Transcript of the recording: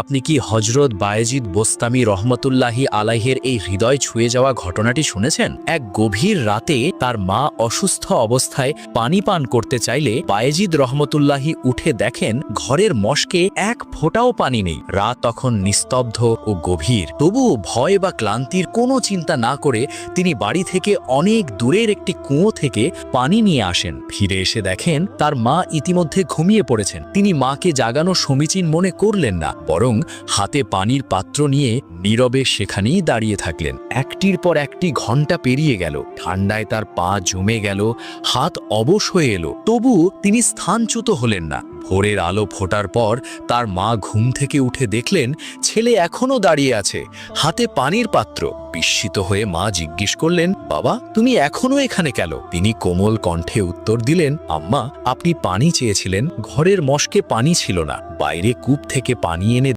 আপনি কি হজরত বায়েজিদ বোস্তামি রহমতুল্লাহি আলাইহের এই হৃদয় ছুঁয়ে যাওয়া ঘটনাটি শুনেছেন? এক গভীর রাতে তার মা অসুস্থ অবস্থায় পানি পান করতে চাইলে বায়েজিদ রহমতুল্লাহি উঠে দেখেন ঘরের মশকে এক ফোঁটাও পানি নেই। রাত তখন নিস্তব্ধ ও গভীর, তবুও ভয় বা ক্লান্তির কোনো চিন্তা না করে তিনি বাড়ি থেকে অনেক দূরের একটি কুয়ো থেকে পানি নিয়ে আসেন। ফিরে এসে দেখেন তার মা ইতিমধ্যে ঘুমিয়ে পড়েছেন। তিনি মাকে জাগানো সমীচীন মনে করলেন না, বরং হাতে পানির পাত্র নিয়ে নীরবে সেখানেই দাঁড়িয়ে থাকলেন। একটির পর একটি ঘন্টা পেরিয়ে গেল, ঠান্ডায় তার পা জমে গেল, হাত অবশ হয়ে এলো, তবু তিনি স্থানচ্যুত হলেন না। ভোরের আলো ফোটার পর তার মা ঘুম থেকে উঠে দেখলেন ছেলে এখনো দাঁড়িয়ে আছে, হাতে পানির পাত্র। বিস্মিত হয়ে মা জিজ্ঞেস করলেন, বাবা তুমি এখনো এখানে কেন? তিনি কোমল কণ্ঠে উত্তর দিলেন, আম্মা আপনি পানি চেয়েছিলেন, ঘরের মশকে পানি ছিল না, বাইরে কূপ থেকে পানি এনে